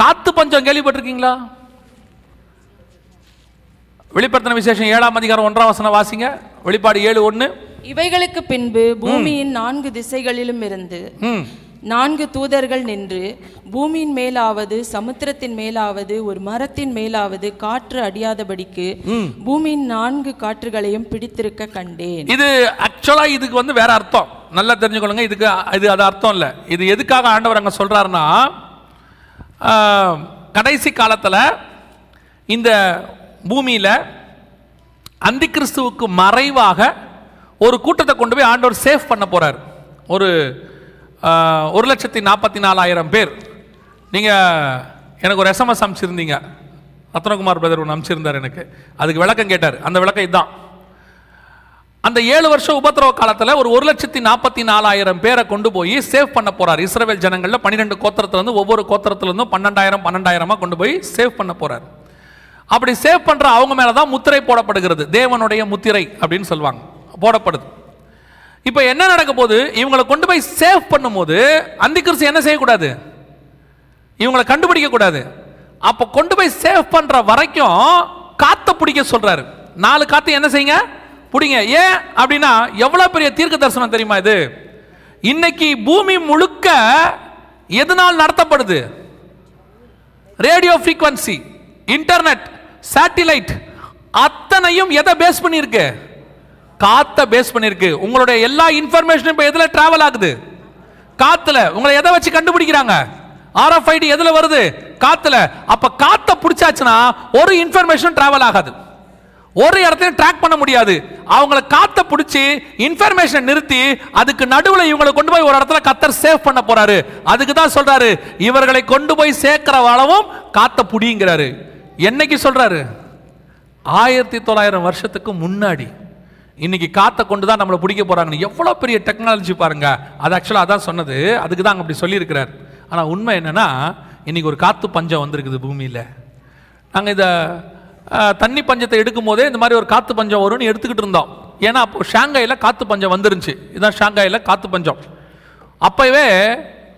காத்து பஞ்சம் கேள்விப்பட்டிருக்கீங்களா? வெளிப்படுத்தின விசேஷம் 7ஆம் அதிகாரம் 1ஆம் வசனம் வாசிங்க. வெளிப்பாடு 7:1. இவைகளுக்கு பின்பு பூமியின் 4 திசைகளிலும் இருந்து 4 தூதர்கள் நின்று பூமியின் மேலாவது சமுத்திரத்தின் மேலாவது ஒரு மரத்தின் மேலாவது காற்று அடியாதபடிக்கு பூமியின் 4 காற்றுகளையும் பிடித்திருக்க கண்டேன். இது ஆக்சுவலா இதுக்கு வேற அர்த்தம், நல்லா தெரிஞ்சுக்கொள்ளுங்க. இது அது அர்த்தம் இல்லை. இது எதுக்காக ஆண்டவர் அங்க சொல்றாருன்னா, கடைசி காலத்துல இந்த பூமியில அந்தி கிறிஸ்துவுக்கு மறைவாக ஒரு கூட்டத்தை கொண்டு போய் ஆண்டவர் சேவ் பண்ண போறார். ஒரு 1,44,000 பேர். நீங்கள் எனக்கு ஒரு SMS அனுப்பிச்சிருந்தீங்க, ரத்னகுமார் பிரதர் ஒன்று அனுப்பிச்சிருந்தார் எனக்கு. அதுக்கு விளக்கம் கேட்டார். அந்த விளக்கம் இதுதான். அந்த 7 வருஷம் உபத்திரவ காலத்தில் ஒரு 1,44,000 பேரை கொண்டு போய் சேவ் பண்ண போறார். இஸ்ரவேல் ஜனங்களில் 12 கோத்திரத்திலிருந்து ஒவ்வொரு கோத்திரத்திலிருந்தும் 12,000 கொண்டு போய் சேவ் பண்ண போறார். அப்படி சேவ் பண்ற அவங்க மேலதான் முத்திரை போடப்படுகிறது. தேவனுடைய முத்திரை அப்படின்னு சொல்லுவாங்க, போடப்படுது. இப்ப என்ன நடக்க போது, இவங்களை கொண்டு போய் சேவ் பண்ணும்போது அந்தி கிறிஸ்து என்ன செய்யக்கூடாது, இவங்களை கண்டுபிடிக்க கூடாது. அப்ப கொண்டு போய் சேவ் பண்ற வரைக்கும் காத்த பிடிக்க சொல்றாரு. 4 காத்து என்ன செய்யுங்க, பிடிங்க. ஏன் அப்படின்னா எவ்வளவு பெரிய தீர்க்க தரிசனம் தெரியுமா இது? இன்னைக்கு பூமி முழுக்க எதனால் நடத்தப்படுது? ரேடியோ ஃப்ரீக்வன்சி, இன்டர்நெட், சேட்டிலைட் அத்தனையும் எதை பேஸ் பண்ணிருக்கு? காத்த பேஸ் பண்ணிருக்கு. உங்களுடைய எல்லா இன்ஃபர்மேஷனும் இப்ப எதுல டிராவல் ஆகுது? காத்துல. உங்களை எதை வச்சு கண்டுபிடிக்கிறாங்க? RFID எதுல வருது? காத்துல. அப்ப காத்த பிடிச்சாச்சுன்னா ஒரு இன்ஃபர்மேஷன் டிராவல் ஆகாது, ஒரு இடத்தையும் ட்ராக் பண்ண முடியாது. அவங்களை காத்த பிடிச்சி இன்ஃபர்மேஷன் நிறுத்தி அதுக்கு நடுவில் இவங்களை கொண்டு போய் ஒரு இடத்துல கர்த்தர் சேவ் பண்ண போறாரு. அதுக்கு தான் சொல்றாரு, இவர்களை கொண்டு போய் சேர்க்கிற அளவும் காத்த புடிங்கிறாரு. என்னைக்கு சொல்றாரு? 1900 வருஷத்துக்கு முன்னாடி. இன்னைக்கு காத்த கொண்டு தான் நம்மளை பிடிக்க போறாங்க. எவ்வளவு பெரிய டெக்னாலஜி பாருங்க. அது ஆக்சுவலா அதான் சொன்னது, அதுக்கு தான் அப்படி சொல்லி இருக்கிறார். ஆனா உண்மை என்னன்னா, இன்னைக்கு ஒரு காத்து பஞ்சம் வந்திருக்குது பூமியில. நாங்க இத தண்ணி பஞ்சத்தை எடுக்கும் போதே இந்த மாதிரி ஒரு காத்து பஞ்சம் வரும்னு எடுத்துக்கிட்டு இருந்தோம். ஏன்னா அப்போ ஷாங்காயில காத்து பஞ்சம் வந்துருந்துச்சு. இதுதான் ஷாங்காயில காத்து பஞ்சம். அப்பவே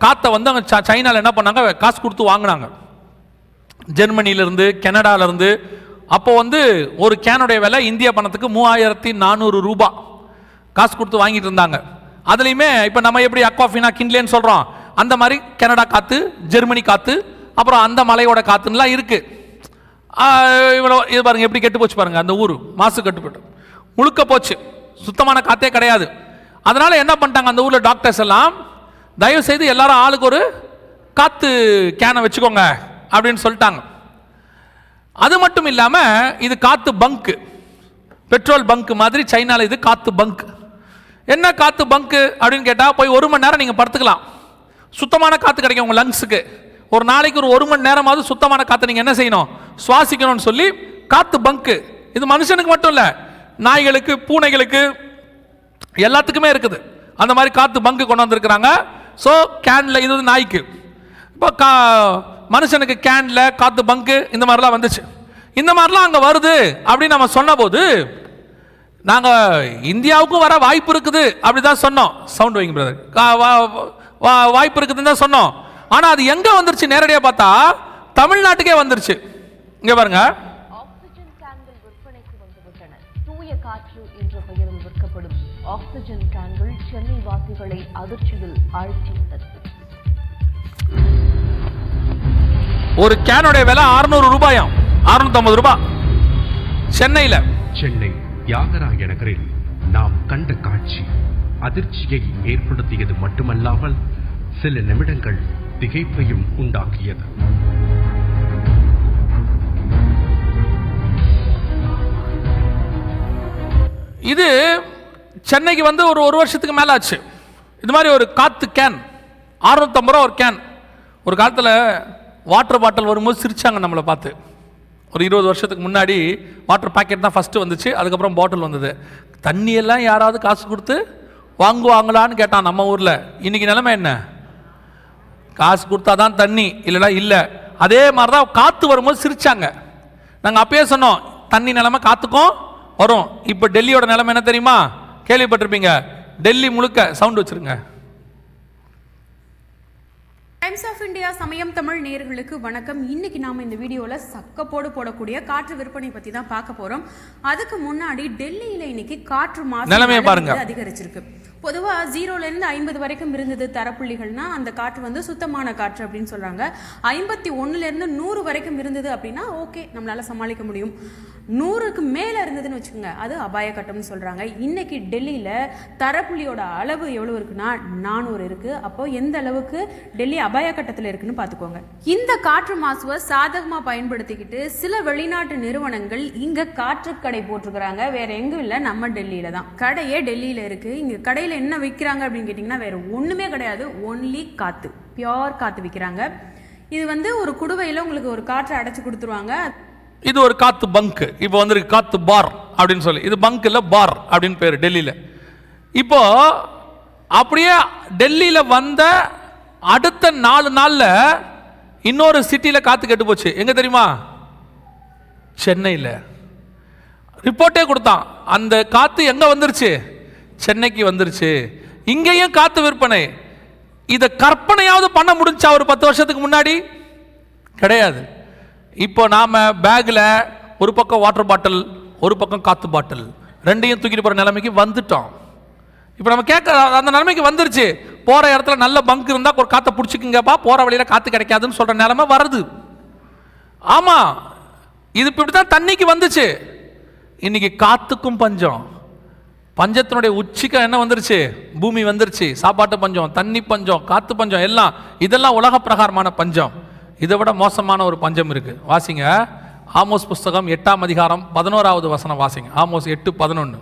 காத்தை அங்க சைனால என்ன பண்ணாங்க, காசு கொடுத்து வாங்கினாங்க. ஜெர்மனியிலிருந்து, கனடாலிருந்து. அப்போ ஒரு கேனுடைய விலை இந்திய பணத்துக்கு 3400 ரூபாய் காசு கொடுத்து வாங்கிட்டு இருந்தாங்க. அதுலேயுமே இப்போ நம்ம எப்படி அக்வாஃபினா கிண்ட்லேன்னு சொல்கிறோம், அந்த மாதிரி கனடா காற்று, ஜெர்மனி காற்று, அப்புறம் அந்த மலையோட காற்றுலாம் இருக்கு. இவ்வளோ இது பாருங்க எப்படி கெட்டு போச்சு பாருங்க. அந்த ஊர் மாசு கட்டுப்பட்டு முழுக்க போச்சு, சுத்தமான காற்றே கிடையாது. அதனால என்ன பண்ணிட்டாங்க அந்த ஊரில் டாக்டர்ஸ் எல்லாம், தயவு செய்து எல்லாரும் ஆளுக்கு ஒரு காற்று கேனை வச்சுக்கோங்க அப்படின்னு சொல்லிட்டாங்க. அது மட்டும் இல்லாம இது காத்து பங்க், பெட்ரோல் பங்க் மாதிரி சைனால இது காத்து பங்க். என்ன காத்து பங்க் அப்படின்னு கேட்டா, போய் 1 மணி நேரம் நீங்க படுத்துக்கலாம், சுத்தமான காத்து கிடைக்கும் உங்க லங்ஸுக்கு. ஒரு நாளைக்கு ஒரு 1 மணி நேரமாவது சுத்தமான காத்து நீங்க என்ன செய்யணும், சுவாசிக்கணும்னு சொல்லி காத்து பங்க். இது மனுஷனுக்கு மட்டும் இல்ல, நாய்களுக்கு, பூனைகளுக்கு, எல்லாத்துக்குமே இருக்குது. அந்த மாதிரி காத்து பங்க் கொண்டு வந்திருக்கிறாங்க. ஸோ கேன்ல இது நாய்க்கு, இப்போ மனுஷனுக்கு கேன்ல காத்து பங்கு இந்த மாதிரிலாம் வந்துச்சு. இந்த மாதிரிலாம் அங்கே வருது அப்படின்னு நம்ம சொன்ன போது, நாங்கள் இந்தியாவுக்கும் வர வாய்ப்பு இருக்குது அப்படிதான் சொன்னோம். சவுண்ட் வைங்க பிரதர். வாய்ப்பு இருக்குதுன்னு தான் சொன்னோம். ஆனால் அது எங்கே வந்துருச்சு நேரடியாக பார்த்தா தமிழ்நாட்டுக்கே வந்துருச்சு. இங்கே பாருங்க, ஆக்சிஜன் கேன்கள் விற்பனைக்கு வந்துவிட்டன. தூய காற்று என்ற பெயரில் விற்கப்படும் ஆக்சிஜன் கேன்கள் சென்னை வாசிகளை அதிர்ச்சியில் ஆழ்த்தியுள்ளது. ஒரு கேனுடைய விலை 600 ரூபாயாம், 650 ரூபாய். சென்னை தியாகராய நகரில் நாம் கண்ட காட்சி அதிர்ச்சியை ஏற்படுத்தியது மட்டுமல்லாமல் சில நிமிடங்கள் திகைப்பையும் உண்டாக்கியது. இது சென்னைக்கு ஒரு வருஷத்துக்கு மேல ஆச்சு. இது மாதிரி ஒரு காத்து கேன் 650 ரூபா ஒரு கேன். ஒரு காலத்தில் வாட்டர் பாட்டில் வரும்போது சிரிச்சாங்க நம்மளை பார்த்து. ஒரு 20 வருஷத்துக்கு முன்னாடி வாட்டர் பாக்கெட் தான் ஃபஸ்ட்டு வந்துச்சு, அதுக்கப்புறம் பாட்டில் வந்தது. தண்ணியெல்லாம் யாராவது காசு கொடுத்து வாங்குவாங்களான்னு கேட்டான் நம்ம ஊரில். இன்னைக்கு நிலைமை என்ன? காசு கொடுத்தா தான் தண்ணி, இல்லைனா இல்லை. அதே மாதிரி தான் காற்று வரும்போது சிரிச்சாங்க. நாங்கள் அப்பயே சொன்னோம், தண்ணி நிலைமை காற்றுக்கும் வரும். இப்போ டெல்லியோட நிலைமை என்ன தெரியுமா? கேள்விப்பட்டிருப்பீங்க. டெல்லி முழுக்க சவுண்ட் வச்சிருங்க. டைம்ஸ் ஆஃப் இந்தியா சமயம் தமிழ் நேயர்களுக்கு வணக்கம். இன்னைக்கு நாம இந்த வீடியோல சக்கப்போடு போடக்கூடிய காற்று விற்பனை பத்தி தான் பார்க்க போறோம். அதுக்கு முன்னாடி டெல்லியில இன்னைக்கு காற்று மாசு அதிகரிச்சிருக்கு. பொதுவா 0ல இருந்து 50 வரைக்கும் இருந்தது தரப்புள்ளிகள்னா அந்த காற்று வந்து சுத்தமான காற்று அப்படின்னு சொல்றாங்க. 51ல இருந்து 100 வரைக்கும் இருந்தது அப்படின்னா ஓகே, நம்மளால சமாளிக்க முடியும். 100க்கு மேல இருந்ததுன்னு வச்சுக்கோங்க, அது அபாய கட்டம்னு சொல்றாங்க. இன்னைக்கு டெல்லியில தரப்புள்ளியோட அளவு எவ்வளவு இருக்குன்னா 400 இருக்கு. அப்போ எந்த அளவுக்கு டெல்லி அபாய கட்டத்தில் இருக்குன்னு பாத்துக்கோங்க. இந்த காற்று மாசுவை சாதகமா பயன்படுத்திக்கிட்டு சில வெளிநாட்டு நிறுவனங்கள் இங்க காற்று கடை போட்டிருக்கிறாங்க. வேற எங்கும் இல்ல, நம்ம டெல்லியில தான். கடையே டெல்லியில இருக்கு. இங்க கடையில என்ன விற்கிறாங்க அப்படின்னு கேட்டீங்கன்னா வேற ஒண்ணுமே கிடையாது, ஒன்லி காத்து, பியோர் காத்து விற்கிறாங்க. இது வந்து ஒரு குடுவையில உங்களுக்கு ஒரு காற்றை அடைச்சு கொடுத்துருவாங்க. இது ஒரு காத்து பங்க். இப்போ வந்து காத்து பார் அப்படின்னு சொல்லி, இது பங்க் இல்ல பார் அப்படின்னு பேரு டெல்லியில. இப்போ அப்படியே டெல்லியில வந்த அடுத்த 4 நாள்ல இன்னொரு சிட்டியில காத்து கெட்டு போச்சு. எங்க தெரியுமா? சென்னையில். ரிப்போர்ட்டே கொடுத்தான், அந்த காத்து எங்க வந்துருச்சு? சென்னைக்கு வந்துருச்சு. இங்கேயும் காத்து விற்பனை. இதை கற்பனையாவது பண்ண முடிஞ்சா ஒரு 10 வருஷத்துக்கு முன்னாடி? கிடையாது. இப்போ நாம பேக்ல ஒரு பக்கம் வாட்டர் பாட்டில், ஒரு பக்கம் காத்து பாட்டில், ரெண்டையும் தூக்கிட்டு போற நிலைமைக்கு வந்துட்டோம். இப்போ நம்ம கேட்க அந்த நிலைமைக்கு வந்துருச்சு. போற இடத்துல நல்ல பங்க் இருந்தா ஒரு காத்தை பிடிச்சிக்குங்கப்பா, போற வழியில காத்து கிடைக்காதுன்னு சொல்ற நிலைமை வருது. ஆமா, இது இப்படித்தான் தண்ணிக்கு வந்துச்சு. இன்னைக்கு காத்துக்கும் பஞ்சம். பஞ்சத்தினுடைய உச்சிக்கு என்ன வந்துருச்சு? பூமி வந்துருச்சு. சாப்பாட்டு பஞ்சம், தண்ணி பஞ்சம், காத்து பஞ்சம், எல்லாம் இதெல்லாம் உலக பிரகாரமான பஞ்சம். இதை விட மோசமான ஒரு பஞ்சம் இருக்கு. வாசிங்க ஆமோஸ் புஸ்தகம் 8ஆம் அதிகாரம் 11வது வசனம் வாசிங்க. ஆமோஸ் 8:11.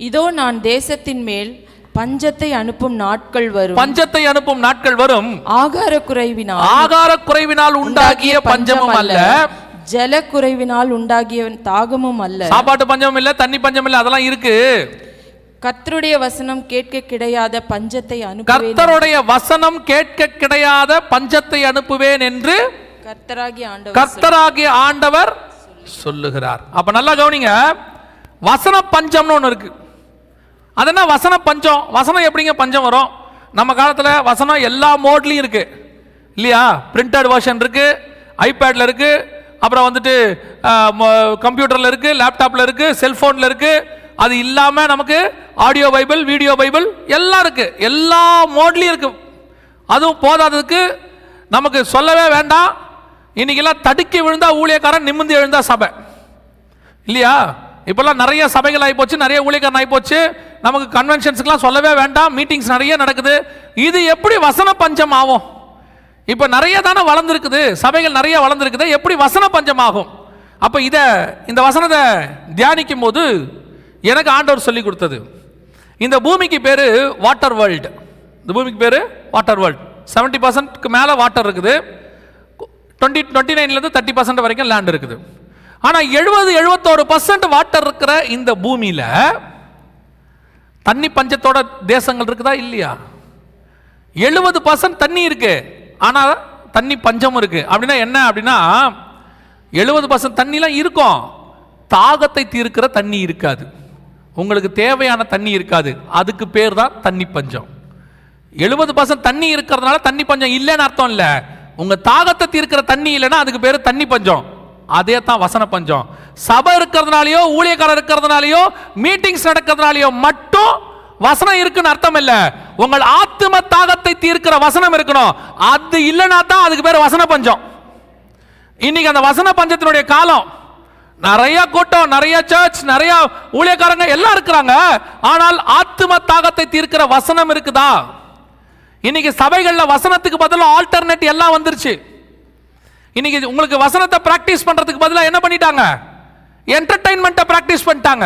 இதோ நான் தேசத்தின் மேல் பஞ்சத்தை அனுப்பும் நாட்கள் வரும். பஞ்சத்தை அனுப்பும் நாட்கள் வரும். ஆகார குறைவினால் உண்டாகிய பஞ்சமும் அல்ல, ஜல குறைவினால் உண்டாகிய தாகமும் அல்ல. சாப்பாட்டு பஞ்சமும் இல்ல, தண்ணி பஞ்சம் இல்ல, அதெல்லாம் இருக்கு. கர்த்தருடைய வசனம் கேட்க கிடையாத பஞ்சத்தை அனுப்புவேன். கர்த்தருடைய வசனம் கேட்க கிடையாத பஞ்சத்தை அனுப்புவேன் என்று கர்த்தராகிய ஆண்டவர் சொல்லுகிறார். அப்ப நல்லா கவனிங்க, வசன பஞ்சம்னு ஒண்ணு இருக்கு. அது என்ன வசன பஞ்சம்? வசனம் எப்படிங்க பஞ்சம் வரும்? நம்ம காலத்துல வசனம் எல்லா மோட்லயும் இருக்கு இல்லையா? பிரிண்டட் வெர்ஷன் இருக்கு, ஐபேட்ல இருக்கு, அப்புறம் வந்துட்டு கம்ப்யூட்டர்ல இருக்கு, லேப்டாப்ல இருக்கு, செல்போன்ல இருக்கு. அது இல்லாம நமக்கு ஆடியோ பைபிள், வீடியோ பைபிள் எல்லாம் இருக்கு, எல்லா மோட்லயும் இருக்கு. அதுவும் போதாததுக்கு நமக்கு சொல்லவே வேண்டாம், இன்னைக்கெல்லாம் தடுக்கி விழுந்தா ஊழியக்காரன், நிமிர்ந்து எழுந்தா சபை இல்லையா? இப்பெல்லாம் நிறைய சபைகள் ஆகிப்போச்சு, நிறைய ஊழியக்காரன் ஆகிப்போச்சு. நமக்கு கன்வென்ஷன்ஸ்க்குலாம் சொல்லவே வேண்டாம், மீட்டிங்ஸ் நிறைய நடக்குது. இது எப்படி வசன பஞ்சம் ஆகும்? இப்போ நிறைய தானே வளர்ந்துருக்குது, சபைகள் நிறைய வளர்ந்துருக்குது, எப்படி வசன பஞ்சம் ஆகும்? அப்போ இந்த வசனத்தை தியானிக்கும் போது எனக்கு ஆண்டவர் சொல்லி கொடுத்தது, இந்த பூமிக்கு பேரு வாட்டர் வேர்ல்டு. இந்த பூமிக்கு பேரு வாட்டர் வேர்ல்டு. 70%க்கு மேலே வாட்டர் இருக்குது. 29லேருந்து 30% வரைக்கும் லேண்ட் இருக்குது. ஆனால் 71% வாட்டர் இருக்கிற இந்த பூமியில் தண்ணி பஞ்சத்தோட தேசங்கள் இருக்குதா இல்லையா? 70% தண்ணி இருக்கு, ஆனால் தண்ணி பஞ்சம் இருக்கு. அப்படின்னா என்ன? அப்படின்னா 70% தண்ணிலாம் இருக்கும், தாகத்தை தீர்க்கிற தண்ணி இருக்காது, உங்களுக்கு தேவையான தண்ணி இருக்காது. அதுக்கு பேர் தான் தண்ணி பஞ்சம். 70% தண்ணி இருக்கிறதுனால தண்ணி பஞ்சம் இல்லைன்னு அர்த்தம் இல்லை. உங்க தாகத்தை தீர்க்கிற தண்ணி இல்லைன்னா அதுக்கு பேர் தண்ணி பஞ்சம். அதே தான் வசன பஞ்சம். சபை இருக்கிறதுனாலயோ, ஊழியக்காரர் இருக்கிறதுனாலயோ, மீட்டிங்ஸ் நடக்கிறதுனாலயோ மட்டும் வசனம் இருக்குன்னு அர்த்தம் இல்லை. உங்கள் ஆத்தும தாகத்தை தீர்க்கிற வசனம் இருக்கணும். அது இல்லைன்னா தான் அதுக்கு பேர் வசன பஞ்சம். இன்னைக்கு அந்த வசன பஞ்சத்தினுடைய காலம். நிறைய கூட்டம், நிறைய சர்ச், நிறைய ஊழியக்காரங்க எல்லாம் இருக்கிறாங்க. ஆனால் ஆத்தும தாகத்தை தீர்க்கிற வசனம் இருக்குதா? இன்னைக்கு சபைகள்ல வசனத்துக்கு பதிலா ஆல்டர்னேட் எல்லாம் வந்துருச்சு. இன்னைக்கு உங்களுக்கு வசனத்தை பிராக்டிஸ் பண்றதுக்கு பதிலா என்ன பண்ணிட்டாங்க? என்டர்டைன்மெண்ட்டை பிராக்டிஸ் பண்ணிட்டாங்க.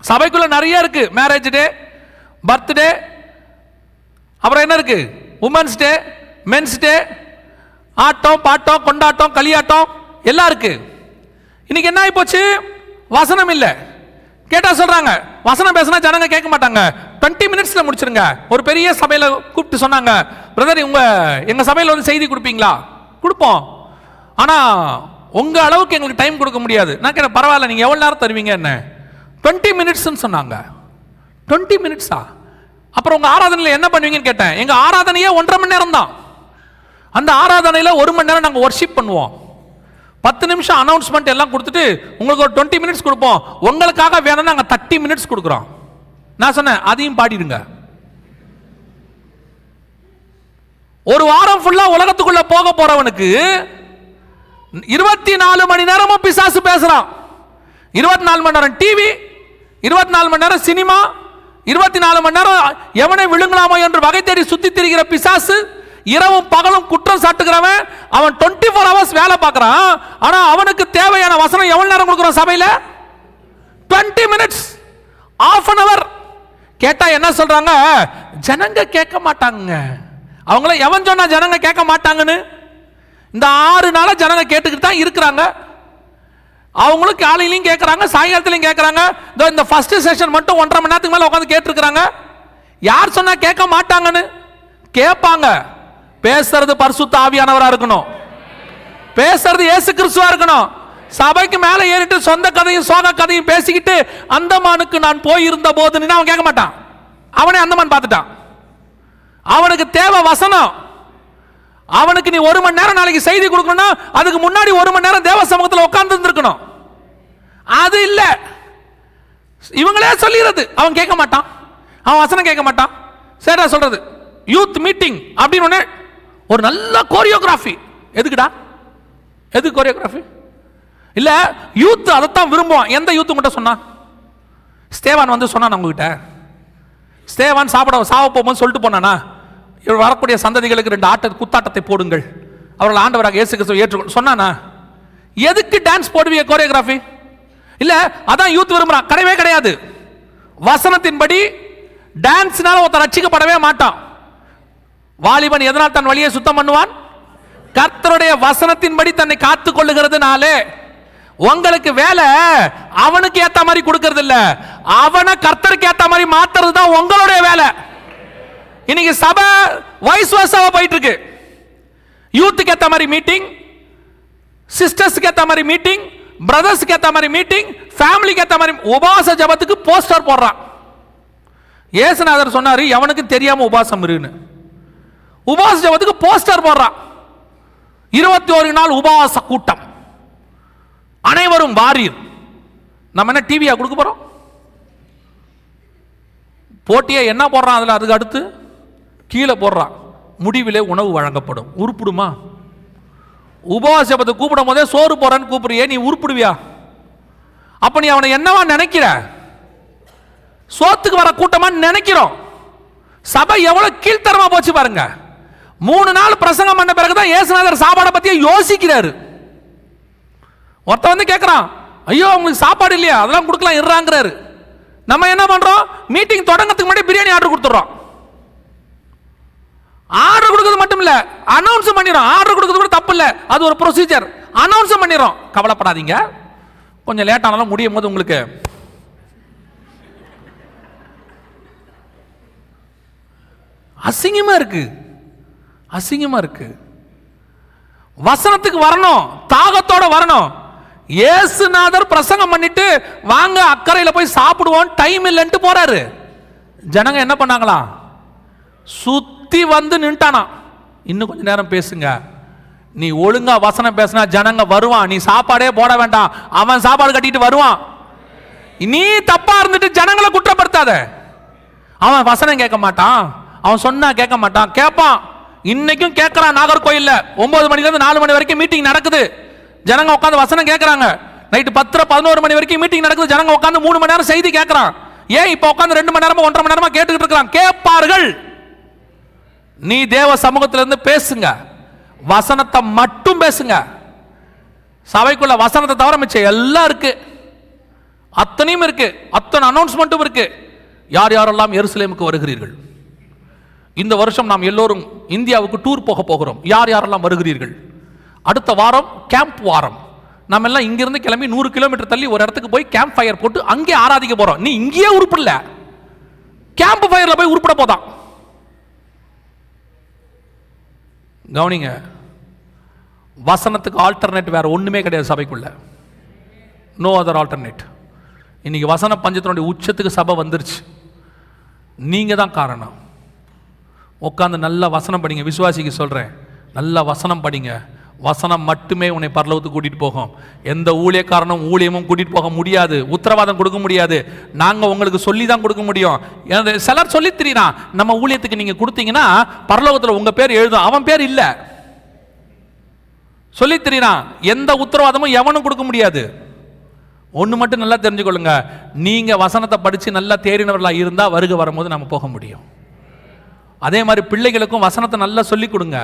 சபைக்குள்ள நிறைய இருக்கு. மேரேஜ் டே, பர்த்டே, அப்புறம் என்ன இருக்கு? உமன்ஸ் டே, மென்ஸ் டே, ஆட்டம், பாட்டம், கொண்டாட்டம், களியாட்டம் எல்லாம் இருக்கு. இன்னைக்கு என்ன ஆகி போச்சு? வசனம் இல்லை. கேட்டா சொல்றாங்க வசனம் பேசினா ஜனங்க கேட்க மாட்டாங்க, 20 மினிட்ஸ்ல முடிச்சிருங்க. ஒரு பெரிய சபையில கூப்பிட்டு சொன்னாங்க, பிரதர் எங்க சபையில வந்து செய்தி கொடுப்பீங்களா? கொடுப்போம், ஆனா உங்க அளவுக்கு எங்களுக்கு டைம் கொடுக்க முடியாது. நான் கேட்டேன், பரவாயில்ல, நீங்க எவ்வளவு நேரம் தருவீங்க? என்ன 20 மினிட்ஸ் சொன்னாங்க. 20 மினிட்ஸா? அப்புறம் உங்க ஆராதனையில் என்ன பண்ணுவீங்கன்னு கேட்டேன். எங்க ஆராதனையே 1.5 மணி நேரம் தான். அந்த ஆராதனையில் 1 மணி நேரம் நாங்கள் ஒர்ஷிப் பண்ணுவோம். 10 நிமிஷம் அனௌன்ஸ்மெண்ட் எல்லாம் கொடுத்துட்டு உங்களுக்கு ஒரு 20 மினிட்ஸ் கொடுப்போம். உங்களுக்காக வேணும்னா நாங்கள் 30 மினிட்ஸ் கொடுக்குறோம். நான் சொன்னேன் அதையும் பாடிடுங்க. ஒரு வாரம் ஃபுல்லா உலகத்துக்குள்ள போக போறவனுக்கு 24 மணி நேரமும் பிசாசு பேசுறான். 24 மணி நேரம் டிவி, 24 மணி நேரம் சினிமா, 24 மணி நேரம் எவனை விழுங்கலாமோ என்று வகை தேடி சுத்தி திரிகிற பிசாசு, இரவும் பகலும் குற்றம் சாட்டுகிறவன், அவன் 24 hours வேலை பார்க்கறான். ஆனா அவனுக்கு தேவையான வசனம் எவ்வளவு நேரம் கொடுக்குறோம் சபையில? 20 மினிட்ஸ், half an hour. கேட்டா என்ன சொல்றாங்க? ஜனங்க கேட்க மாட்டாங்க. அவங்கள எவன் சொன்னா ஜனங்க கேட்க மாட்டாங்கன்னு? இந்த 6 நாளா ஜனங்க கேட்டுக்கிட்டு தான் இருக்கிறாங்க. அவங்களும் காலையிலையும் கேட்கறாங்க, சாயங்காலத்திலையும் கேட்கறாங்க. இந்த ஃபர்ஸ்ட் செஷன் மட்டும் 1.5 மணி நேரத்துக்கு மேல உட்காந்து கேட்டுருக்காங்க. யார் சொன்னா கேட்க மாட்டாங்கன்னு? கேட்பாங்க. பேசுறது பரிசுத்த ஆவியானவரா இருக்கணும், பேசுறது இயேசு கிறிஸ்துவா இருக்கணும். சபைக்கு மேல ஏறிட்டு சொந்த கதையும் சோக கதையும் பேசிக்கிட்டு அந்தமானுக்கு நான் போயிருந்த போது அவன் கேட்க மாட்டான். அவனே அந்தமான் பார்த்துட்டான். அவனுக்கு தேவை வசனம். அவனுக்கு நீ 1 மணி நேரம் நாளைக்கு செய்தி கொடுக்கணும்னா அதுக்கு முன்னாடி 1 மணி நேரம் தேவ சமூகத்தில் உட்கார்ந்து இருந்திருக்கணும். அது இல்ல, இவங்களே சொல்லிடுறது. அவன் கேட்க மாட்டான், அவன் வசனம் கேட்க மாட்டான். சரிடா சொல்றது யூத் மீட்டிங் அப்படின்னு ஒரு நல்ல கோரியோகிராஃபி. எதுக்குடா? எது கோரியோகிராஃபி? இல்ல யூத் அதைத்தான் விரும்புவான். எந்த யூத் கிட்ட சொன்னா? ஸ்தேவான் வந்து சொன்னான் உங்ககிட்ட. ஸ்தேவான் சாவ போகும்போது சொல்லிட்டு போனானா, வரக்கூடிய சந்ததிகளுக்கு 2 குத்தாட்டத்தை போடுங்கள், அவர்கள் ஆண்டவராக இயேசு கிறிஸ்துவை ஏற்றுக்கொள் சொன்னானா? எதுக்கு டான்ஸ் போடுவீங்க கோரியோகிராஃபி? இல்ல அதான் யூத் விரும்புறான். கிடையவே கிடையாது. வசனத்தின்படி டான்ஸ்னால ஒருத்தர் ரட்சிக்கப்படவே மாட்டான். வாலிபன் எதனால் தன் வழியை சுத்தம் பண்ணுவான்? கர்த்தருடைய வசனத்தின்படி தன்னை காத்துக் கொள்ளுகிறதுனாலே. உங்களுக்கு வேலை அவனுக்கு ஏத்த மாதிரி கொடுக்கிறது இல்ல, அவனை கர்த்தருக்கு ஏத்த மாதிரி மாத்துறது தான் உங்களுடைய வேலை. இன்னைக்கு சபை வைஸ் வர்சாவா போயிட்டு இருக்கு. யூத்துக்கு ஏத்த மாதிரி மீட்டிங், சிஸ்டர்ஸ்க்கு ஏத்த மாதிரி மீட்டிங், பிரதர்ஸ்க்கு ஏத்த மாதிரி மீட்டிங், ஃபேமிலிக்கு ஏத்த மாதிரி. உபவாச ஜெபத்துக்கு போஸ்டர் போடுறான். இயேசுநாதர் சொன்னாரு எவனுக்கு தெரியாம உபவாசம் இருக்குன்னு. உபவாச ஜெபத்துக்கு போஸ்டர் போடுறான். 21 நாள் உபவாச கூட்டம், அனைவரும் வாரீர். நம்ம என்ன டிவியா கொடுக்க போறோம்? போட்டியை என்ன போடுறான் அதுல? அதுக்கு அடுத்து கீழே போடுறான் முடிவிலே உணவு வழங்கப்படும். உருப்பிடுமா? உபவாச ஜெபத்தை கூப்பிடும் போதே சோறு போறன்னு கூப்பிடுறியே, நீ உருப்பிடுவியா? அப்ப நீ அவனை என்னவா நினைக்கிற? சோத்துக்கு வர கூட்டமா நினைக்கிறோம். சபை எவ்வளவு கீழ்த்தரமா போச்சு பாருங்க. 3 நாள் பிரசங்கம் பண்ண பிறகுதான் இயேசுநாதர் சாப்பாடை பத்தியே யோசிக்கிறாரு. ஒருத்த வந்து கேட்கிறான், ஐயோ உங்களுக்கு சாப்பாடு இல்லையா? அதெல்லாம் கொடுக்கலாம் இருறாங்கிறாரு. நம்ம என்ன பண்றோம்? மீட்டிங் தொடங்கத்துக்கு முன்னாடி பிரியாணி ஆர்டர் கொடுத்துறோம். ஆர்டர் கொடுக்கிறது மட்டும் இல்ல, அனௌன்ஸ் பண்ணிடுறோம். ஆர்டர் கொடுக்கிறது கூட தப்பு இல்ல, அது ஒரு ப்ரொசீஜர். அனௌன்ஸ் பண்ணிடுறோம். கவலைப்படாதீங்க, கொஞ்சம் லேட் ஆனாலும் முடியும் போது உங்களுக்கு அசிங்கமா இருக்கு, அசிங்கமா இருக்கு. வசனத்துக்கு வரணும், தாகத்தோட வரணும். இயேசுநாதர் பிரசங்கம் பண்ணிட்டு வாங்க அக்கறையில் போய் சாப்பிடுவோம், டைம் இல்லைன்ட்டு போறாரு. ஜனங்க என்ன பண்ணாங்களா? சுத்தி வந்து நின்ட்டானா. இன்னும் கொஞ்ச நேரம் பேசுங்க, நீ ஒழுங்கா வசனம் பேசினா ஜனங்க வருவான், நீ சாப்பாடே போட வேண்டாம், அவன் சாப்பாடு கட்டிட்டு வருவான். நீ தப்பா இருந்துட்டு ஜனங்களை குற்றப்படுத்தாத. அவன் வசனம் கேட்க மாட்டான், அவன் சொன்னா கேட்க மாட்டான். கேட்பான், இன்னைக்கும் கேட்கறான். நாகர்கோயில்ல 9 மணில இருந்து 4 மணி வரைக்கும் மீட்டிங் நடக்குது. ஜனங்க உட்காந்து வசனம் கேட்கறாங்க. நைட்டு 10-11 மணி வரைக்கும் மீட்டிங் நடக்குது. ஜனங்க உட்காந்து 3 மணி நேரம் செய்தி கேட்கறான். ஏன் இப்ப உட்காந்து 2 மணி நேரமா 1.5 மணி நேரமா கேட்டுக்கிட்டு இருக்கான்? கேட்பார்கள். நீ தேவ சமூகத்திலிருந்து பேசுங்க, வசனத்தை மட்டும் பேசுங்க. சபைக்குள்ள வசனத்தை தவிர மிச்சம் எல்லாம் இருக்கு, அத்தனையும் இருக்கு, அத்தனை அனௌன்ஸ்மெண்ட்டும் இருக்கு. யார் யாரெல்லாம் எருசலேமுக்கு வருகிறீர்கள்? இந்த வருஷம் நாம் எல்லோரும் இந்தியாவுக்கு டூர் போக போகிறோம். யார் யாரெல்லாம் வருகிறீர்கள்? அடுத்த வாரம் கேம்ப் வாரம். நம்ம எல்லாம் இங்கிருந்து கிளம்பி 100 கிலோமீட்டர் தள்ளி ஒரு இடத்துக்கு போய் கேம்ப் ஃபயர் போட்டு அங்கே ஆராதிக்க போறோம். நீ இங்கேயே உருப்பிடல, கேம்ப் ஃபயர்ல போய் உருப்பிட போதான். கவனிங்க, வசனத்துக்கு ஆல்டர்னேட் வேற ஒண்ணுமே கிடையாது சபைக்குள்ள. No other alternate. இன்னைக்கு வசன பஞ்சத்தினுடைய உச்சத்துக்கு சபை வந்துருச்சு. நீங்கள் தான் காரணம். உட்காந்து நல்ல வசனம் படிங்க. விசுவாசிக்கு சொல்கிறேன், நல்ல வசனம் படிங்க. வசனம் மட்டுமே உன்னை பரலோகத்துக்கு கூட்டிகிட்டு போகும். எந்த ஊழியக்காரனும் ஊழியமும் கூட்டிகிட்டு போக முடியாது, உத்தரவாதம் கொடுக்க முடியாது. நாங்கள் உங்களுக்கு சொல்லி தான் கொடுக்க முடியும். சிலர் சொல்லி தெரியுறான், நம்ம ஊழியத்துக்கு நீங்கள் கொடுத்தீங்கன்னா பரலோகத்தில் உங்கள் பேர் எழுதும், அவன் பேர் இல்லை சொல்லி தெரியுறான். எந்த உத்தரவாதமும் எவனும் கொடுக்க முடியாது. ஒன்று மட்டும் நல்லா தெரிஞ்சுக்கொள்ளுங்க, நீங்கள் வசனத்தை படித்து நல்லா தேறினவர்களாக இருந்தால் வருகை வரும்போது நம்ம போக முடியும். அதே மாதிரி பிள்ளைகளுக்கும் வசனத்தை நல்லா சொல்லி கொடுங்க.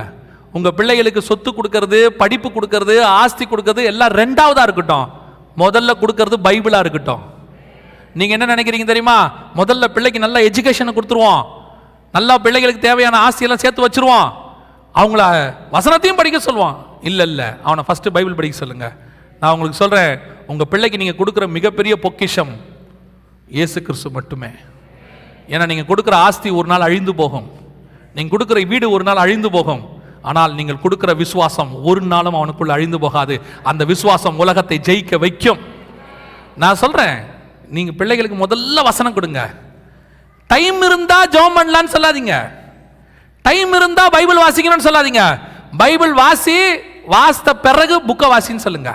உங்கள் பிள்ளைகளுக்கு சொத்து கொடுக்கறது, படிப்பு கொடுக்கறது, ஆஸ்தி கொடுக்கறது எல்லாம் ரெண்டாவதாக இருக்கட்டும். முதல்ல கொடுக்கறது பைபிளாக இருக்கட்டும். நீங்கள் என்ன நினைக்கிறீங்க தெரியுமா? முதல்ல பிள்ளைக்கு நல்ல எஜுகேஷனை கொடுத்துருவோம், நல்லா பிள்ளைகளுக்கு தேவையான ஆஸ்தியெல்லாம் சேர்த்து வச்சுருவோம், அவங்கள வசனத்தையும் படிக்க சொல்லுவான். இல்லை, அவனை ஃபஸ்ட்டு பைபிள் படிக்க சொல்லுங்கள். நான் உங்களுக்கு சொல்கிறேன், உங்கள் பிள்ளைக்கு நீங்கள் கொடுக்குற மிகப்பெரிய பொக்கிஷம் இயேசு கிறிஸ்து மட்டுமே. ஏன்னா நீங்கள் கொடுக்குற ஆஸ்தி ஒரு நாள் அழிந்து போகும், நீங்கள் கொடுக்குற வீடு ஒரு நாள் அழிந்து போகும். ஆனால் நீங்கள் கொடுக்குற விசுவாசம் ஒரு நாளும் அவனுக்குள்ள அழிந்து போகாது. அந்த விசுவாசம் உலகத்தை ஜெயிக்க வைக்கும். நான் சொல்கிறேன், நீங்கள் பிள்ளைகளுக்கு முதல்ல வசனம் கொடுங்க. டைம் இருந்தால் ஜெபம் பண்ணலான்னு சொல்லாதீங்க, டைம் இருந்தால் பைபிள் வாசிக்கணும்னு சொல்லாதீங்க. பைபிள் வாசித்த பிறகு புக்கை வாசின்னு சொல்லுங்க.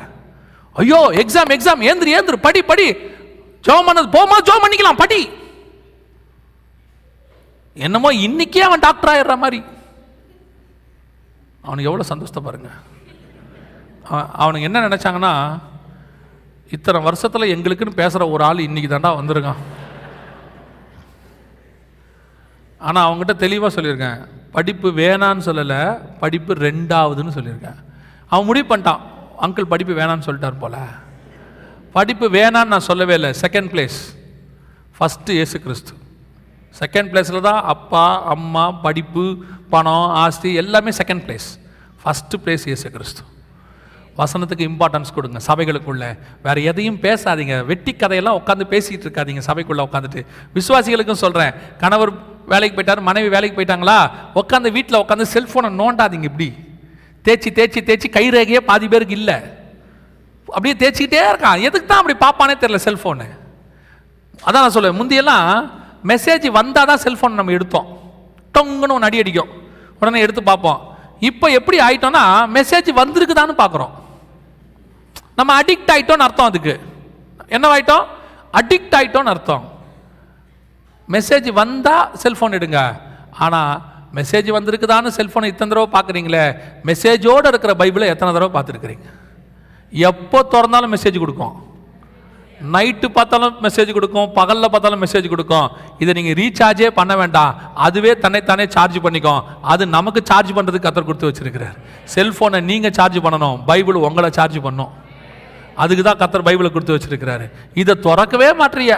ஐயோ எக்ஸாம் ஏந்திரு படி ஜெபம் பண்ணது போமா, ஜெபம் பண்ணிக்கலாம் படி. என்னமோ இன்னைக்கே அவன் டாக்டர் ஆயிடுற மாதிரி. அவனுக்கு எவ்வளோ சந்தோஷத்தை பாருங்க. அவனுக்கு என்ன நினைச்சாங்கன்னா, இத்தனை வருஷத்தில் எங்களுக்குன்னு பேசுகிற ஒரு ஆள் இன்னைக்கு தாண்டா வந்திருக்கான். ஆனால் அவங்ககிட்ட தெளிவாக சொல்லியிருக்கேன், படிப்பு வேணான்னு சொல்லலை, படிப்பு ரெண்டாவதுன்னு சொல்லியிருக்கேன். அவன் முடிவு பண்ணிட்டான், அங்கிள் படிப்பு வேணான்னு சொல்லிட்டார் போல. படிப்பு வேணான்னு நான் சொல்லவே இல்லை. செகண்ட் பிளேஸ், ஃபஸ்ட்டு இயேசு கிறிஸ்து. செகண்ட் பிளேஸில் தான் அப்பா அம்மா, படிப்பு, பணம், ஆஸ்தி எல்லாமே செகண்ட் பிளேஸ். ஃபஸ்ட்டு பிளேஸ் இயேசு கிறிஸ்து. வசனத்துக்கு இம்பார்ட்டன்ஸ் கொடுங்க. சபைகளுக்குள்ள வேறு எதையும் பேசாதீங்க, வெட்டி கதையெல்லாம் உட்காந்து பேசிகிட்டு இருக்காதீங்க சபைக்குள்ளே உட்காந்துட்டு. விசுவாசிகளுக்கும் சொல்கிறேன், கணவர் வேலைக்கு போயிட்டார், மனைவி வேலைக்கு போயிட்டாங்களா, உட்காந்து வீட்டில் உட்காந்து செல்ஃபோனை நோண்டாதீங்க. இப்படி தேய்ச்சி கை ரேகையே பாதி பேருக்கு இல்லை, அப்படியே தேய்ச்சிக்கிட்டே இருக்கான். எதுக்கு தான் அப்படி பார்ப்பானே தெரியல செல்ஃபோனு. அதான் நான் சொல்லுவேன், முந்தியெல்லாம் மெசேஜ் வந்தால் தான் செல்ஃபோன் நம்ம எடுத்தோம், டொங்குன்னு ஒன்று அடி அடிக்கும், உடனே எடுத்து பார்ப்போம். இப்போ எப்படி ஆயிட்டோம்னா, மெசேஜ் வந்திருக்குதான்னு பார்க்குறோம். நம்ம அடிக்ட் ஆகிட்டோன்னு அர்த்தம். அதுக்கு என்னவாயிட்டோம்? அடிக்ட் ஆகிட்டோன்னு அர்த்தம். மெசேஜ் வந்தால் செல்ஃபோன் எடுங்க. ஆனால் மெசேஜ் வந்திருக்குதான்னு செல்ஃபோனை இத்தனை தடவை பார்க்குறீங்களே, மெசேஜோடு இருக்கிற பைபிளை எத்தனை தடவை பார்த்துருக்குறீங்க? எப்போ திறந்தாலும் மெசேஜ் கொடுக்கும், நைட்டு பார்த்தாலும் மெசேஜ் கொடுக்கும், பகலில் பார்த்தாலும் மெசேஜ் கொடுக்கும். இதை நீங்கள் ரீசார்ஜே பண்ண வேண்டாம், அதுவே தன்னைத்தானே சார்ஜ் பண்ணிக்கும். அது நமக்கு சார்ஜ் பண்ணுறதுக்கு கத்தர் கொடுத்து வச்சிருக்கிறார். செல்ஃபோனை நீங்கள் சார்ஜ் பண்ணணும், பைபிள் உங்களை சார்ஜ் பண்ணும். அதுக்கு தான் கத்தர் பைபிளை கொடுத்து வச்சிருக்கிறாரு. இதை திறக்கவே மாட்டீங்க,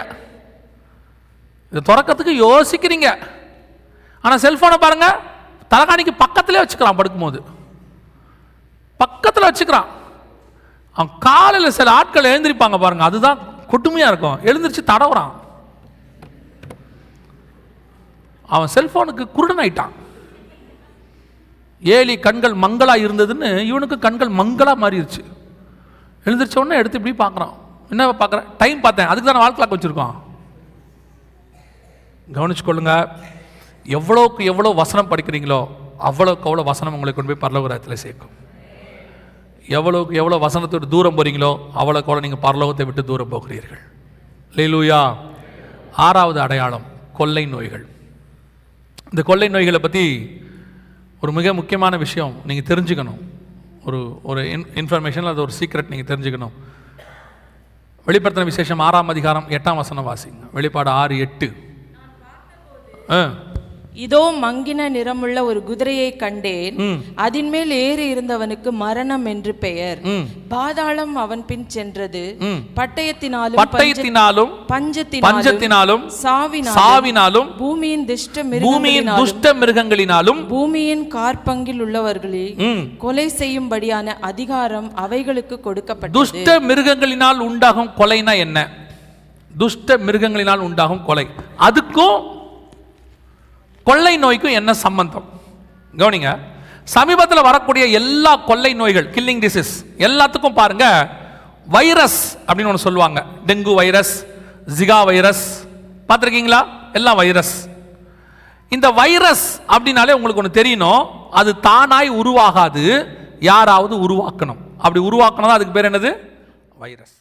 இதை திறக்கிறதுக்கு யோசிக்கிறீங்க. ஆனால் செல்ஃபோனை பாருங்க, தலைகாணிக்கு பக்கத்திலே வச்சுக்கிறான், படுக்கும்போது பக்கத்தில் வச்சுக்கிறான். அவன் காலையில் சில ஆட்கள் எழுந்திருப்பாங்க பாருங்க, அதுதான் கொடுமையாக இருக்கும். எழுந்திரிச்சு தடவுறான். அவன் செல்ஃபோனுக்கு குருடன் ஆயிட்டான். ஏலி கண்கள் மங்களா இருந்ததுன்னு இவனுக்கு கண்கள் மங்களா மாறிடுச்சு. எழுந்திரிச்ச உடனே எடுத்து இப்படி பார்க்குறான். என்ன பார்க்குறேன்? டைம் பார்த்தேன். அதுக்கு தானே வால் கிளாக் வச்சுருக்கோம். கவனிச்சுக்கொள்ளுங்க, எவ்வளோக்கு எவ்வளோ வசனம் படிக்கிறீங்களோ அவ்வளோக்கு அவ்வளோ வசனம் உங்களை கொண்டு போய் பரலோகத்தில் சேர்க்கும். எவ்வளோக்கு எவ்வளோ வசனத்தோடு தூரம் போகிறீங்களோ அவ்வளோக்கு அவ்வளோ நீங்கள் பரலோகத்தை விட்டு தூரம் போகிறீர்கள். அல்லேலூயா. 6வது அடையாளம், கொள்ளை நோய்கள். இந்த கொள்ளை நோய்களை பற்றி ஒரு மிக முக்கியமான விஷயம் நீங்கள் தெரிஞ்சுக்கணும். ஒரு இன்ஃபர்மேஷன், அது ஒரு சீக்ரெட் நீங்கள் தெரிஞ்சுக்கணும். வெளிப்படுத்தின விசேஷம் 6ஆம் அதிகாரம் 8ஆம் வசனம் வாசிங்க. வெளிப்பாடு 6:8. இதோ மங்கின நிறமுள்ள ஒரு குதிரையை கண்டேன், அதன் மேல் ஏறி இருந்தவனுக்கு மரணம் என்று பெயர். பாதாளம் அவன் பின் சென்றது, பட்டயத்தினாலும் பஞ்சத்தினாலும் சாவினாலும் பூமியின் துஷ்ட மிருகங்களினாலும் பூமியின் காற்பங்கில் உள்ளவர்களை கொலை செய்யும்படியான அதிகாரம் அவைகளுக்கு கொடுக்கப்பட்டது. துஷ்ட மிருகங்களினால் உண்டாகும் கொலைனா என்ன? துஷ்ட மிருகங்களினால் உண்டாகும் கொலை, அதுக்கும் கொள்ளை நோய்க்கும் என்ன சம்பந்தம்? கவனிங்க, சமீபத்தில் வரக்கூடிய எல்லா கொள்ளை நோய்கள், கில்லிங் டிசீஸ் எல்லாத்துக்கும் பாருங்க வைரஸ் அப்படின்னு ஒன்று சொல்லுவாங்க. டெங்கு வைரஸ், ஜிகா வைரஸ், பார்த்துருக்கீங்களா? எல்லாம் வைரஸ். இந்த வைரஸ் அப்படின்னாலே உங்களுக்கு ஒன்று தெரியணும், அது தானாய் உருவாகாது, யாராவது உருவாக்கணும். அப்படி உருவாக்கணும், அதுக்கு பேர் என்னது? வைரஸ்.